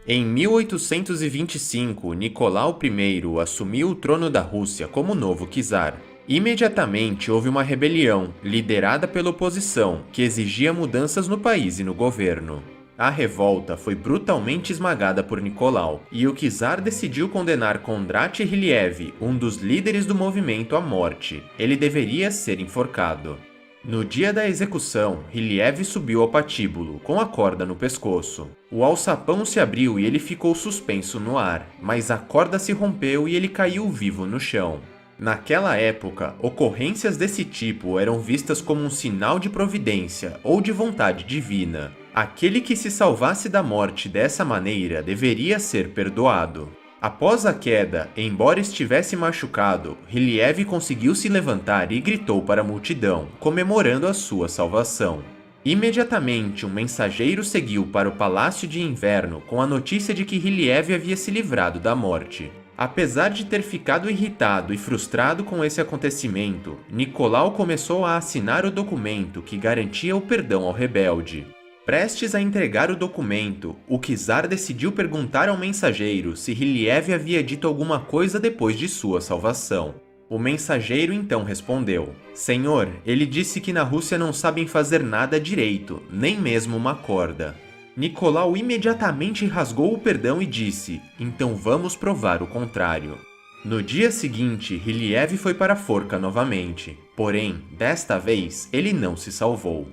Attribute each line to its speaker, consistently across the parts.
Speaker 1: Em 1825, Nicolau I assumiu o trono da Rússia como novo czar. Imediatamente houve uma rebelião, liderada pela oposição, que exigia mudanças no país e no governo. A revolta foi brutalmente esmagada por Nicolau, e o czar decidiu condenar Kondrat Ryliev, um dos líderes do movimento, à morte. Ele deveria ser enforcado. No dia da execução, Ryliev subiu ao patíbulo, com a corda no pescoço. O alçapão se abriu e ele ficou suspenso no ar, mas a corda se rompeu e ele caiu vivo no chão. Naquela época, ocorrências desse tipo eram vistas como um sinal de providência ou de vontade divina. Aquele que se salvasse da morte dessa maneira deveria ser perdoado. Após a queda, embora estivesse machucado, Ryliev conseguiu se levantar e gritou para a multidão, comemorando a sua salvação. Imediatamente, um mensageiro seguiu para o Palácio de Inverno com a notícia de que Ryliev havia se livrado da morte. Apesar de ter ficado irritado e frustrado com esse acontecimento, Nicolau começou a assinar o documento que garantia o perdão ao rebelde. Prestes a entregar o documento, o czar decidiu perguntar ao mensageiro se Ryliev havia dito alguma coisa depois de sua salvação. O mensageiro então respondeu: Senhor, ele disse que na Rússia não sabem fazer nada direito, nem mesmo uma corda. Nicolau imediatamente rasgou o perdão e disse: Então vamos provar o contrário. No dia seguinte, Ryliev foi para a forca novamente, porém, desta vez, ele não se salvou.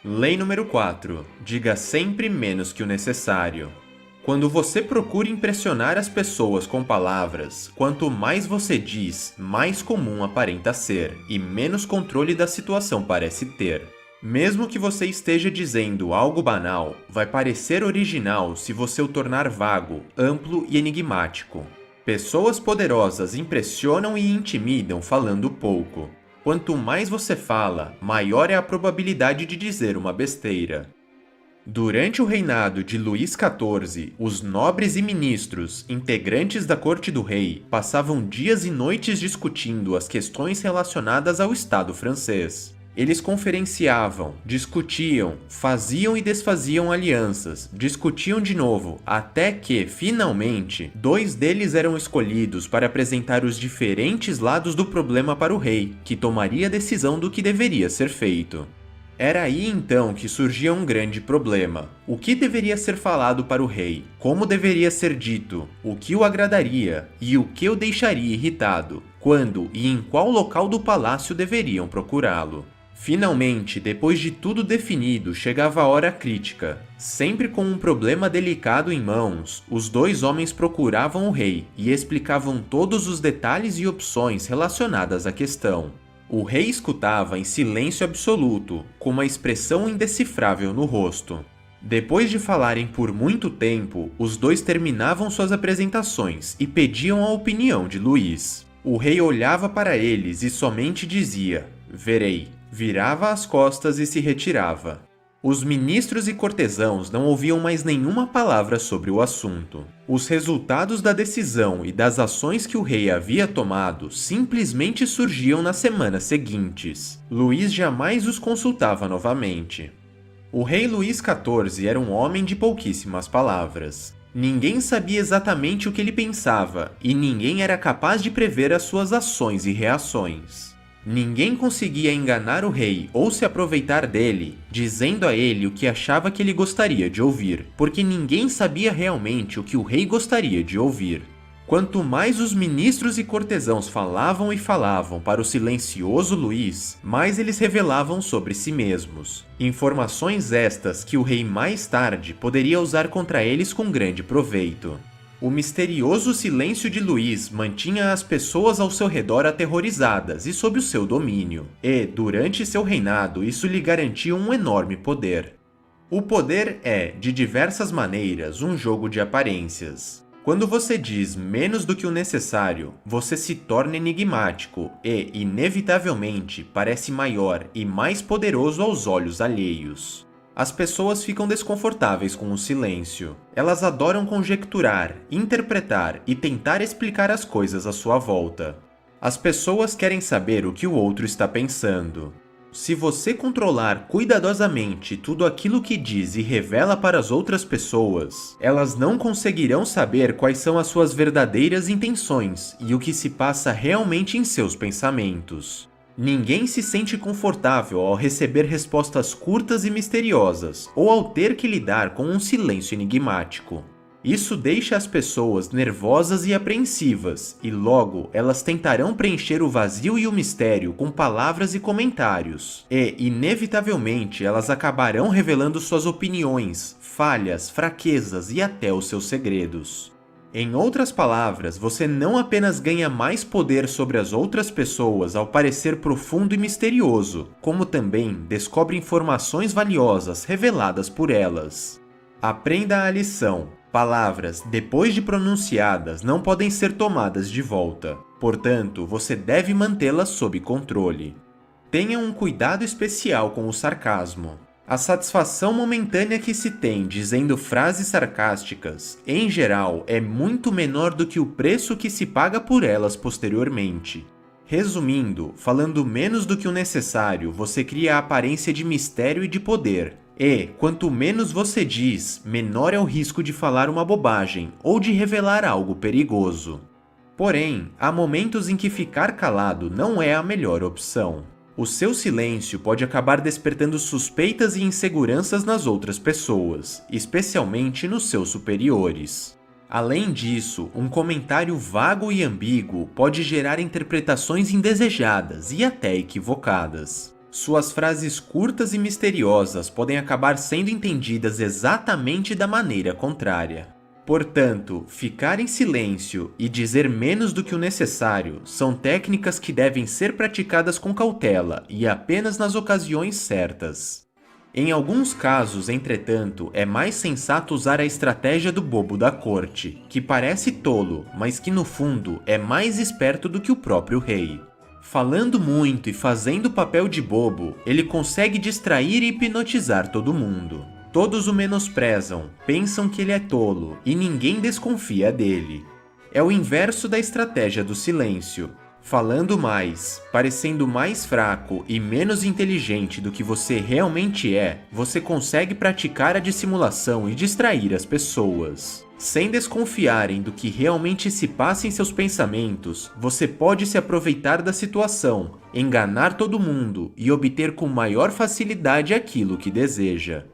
Speaker 1: Lei número 4. Diga sempre menos que o necessário. Quando você procura impressionar as pessoas com palavras, quanto mais você diz, mais comum aparenta ser, e menos controle da situação parece ter. Mesmo que você esteja dizendo algo banal, vai parecer original se você o tornar vago, amplo e enigmático. Pessoas poderosas impressionam e intimidam falando pouco. Quanto mais você fala, maior é a probabilidade de dizer uma besteira. Durante o reinado de Luís XIV, os nobres e ministros, integrantes da corte do rei, passavam dias e noites discutindo as questões relacionadas ao Estado francês. Eles conferenciavam, discutiam, faziam e desfaziam alianças, discutiam de novo, até que, finalmente, 2 deles eram escolhidos para apresentar os diferentes lados do problema para o rei, que tomaria a decisão do que deveria ser feito. Era aí então que surgia um grande problema. O que deveria ser falado para o rei? Como deveria ser dito? O que o agradaria? E o que o deixaria irritado? Quando e em qual local do palácio deveriam procurá-lo? Finalmente, depois de tudo definido, chegava a hora crítica. Sempre com um problema delicado em mãos, os 2 homens procuravam o rei e explicavam todos os detalhes e opções relacionadas à questão. O rei escutava em silêncio absoluto, com uma expressão indecifrável no rosto. Depois de falarem por muito tempo, os 2 terminavam suas apresentações e pediam a opinião de Luís. O rei olhava para eles e somente dizia: "Verei", virava as costas e se retirava. Os ministros e cortesãos não ouviam mais nenhuma palavra sobre o assunto. Os resultados da decisão e das ações que o rei havia tomado simplesmente surgiam nas semanas seguintes. Luís jamais os consultava novamente. O rei Luís XIV era um homem de pouquíssimas palavras. Ninguém sabia exatamente o que ele pensava, e ninguém era capaz de prever as suas ações e reações. Ninguém conseguia enganar o rei ou se aproveitar dele, dizendo a ele o que achava que ele gostaria de ouvir, porque ninguém sabia realmente o que o rei gostaria de ouvir. Quanto mais os ministros e cortesãos falavam e falavam para o silencioso Luís, mais eles revelavam sobre si mesmos. Informações estas que o rei mais tarde poderia usar contra eles com grande proveito. O misterioso silêncio de Luís mantinha as pessoas ao seu redor aterrorizadas e sob o seu domínio, e, durante seu reinado, isso lhe garantia um enorme poder. O poder é, de diversas maneiras, um jogo de aparências. Quando você diz menos do que o necessário, você se torna enigmático e, inevitavelmente, parece maior e mais poderoso aos olhos alheios. As pessoas ficam desconfortáveis com o silêncio. Elas adoram conjecturar, interpretar e tentar explicar as coisas à sua volta. As pessoas querem saber o que o outro está pensando. Se você controlar cuidadosamente tudo aquilo que diz e revela para as outras pessoas, elas não conseguirão saber quais são as suas verdadeiras intenções e o que se passa realmente em seus pensamentos. Ninguém se sente confortável ao receber respostas curtas e misteriosas, ou ao ter que lidar com um silêncio enigmático. Isso deixa as pessoas nervosas e apreensivas, e logo elas tentarão preencher o vazio e o mistério com palavras e comentários, e, inevitavelmente, elas acabarão revelando suas opiniões, falhas, fraquezas e até os seus segredos. Em outras palavras, você não apenas ganha mais poder sobre as outras pessoas ao parecer profundo e misterioso, como também descobre informações valiosas reveladas por elas. Aprenda a lição. Palavras, depois de pronunciadas, não podem ser tomadas de volta. Portanto, você deve mantê-las sob controle. Tenha um cuidado especial com o sarcasmo. A satisfação momentânea que se tem dizendo frases sarcásticas, em geral, é muito menor do que o preço que se paga por elas posteriormente. Resumindo, falando menos do que o necessário, você cria a aparência de mistério e de poder. E, quanto menos você diz, menor é o risco de falar uma bobagem ou de revelar algo perigoso. Porém, há momentos em que ficar calado não é a melhor opção. O seu silêncio pode acabar despertando suspeitas e inseguranças nas outras pessoas, especialmente nos seus superiores. Além disso, um comentário vago e ambíguo pode gerar interpretações indesejadas e até equivocadas. Suas frases curtas e misteriosas podem acabar sendo entendidas exatamente da maneira contrária. Portanto, ficar em silêncio e dizer menos do que o necessário são técnicas que devem ser praticadas com cautela e apenas nas ocasiões certas. Em alguns casos, entretanto, é mais sensato usar a estratégia do bobo da corte, que parece tolo, mas que no fundo é mais esperto do que o próprio rei. Falando muito e fazendo o papel de bobo, ele consegue distrair e hipnotizar todo mundo. Todos o menosprezam, pensam que ele é tolo e ninguém desconfia dele. É o inverso da estratégia do silêncio. Falando mais, parecendo mais fraco e menos inteligente do que você realmente é, você consegue praticar a dissimulação e distrair as pessoas. Sem desconfiarem do que realmente se passa em seus pensamentos, você pode se aproveitar da situação, enganar todo mundo e obter com maior facilidade aquilo que deseja.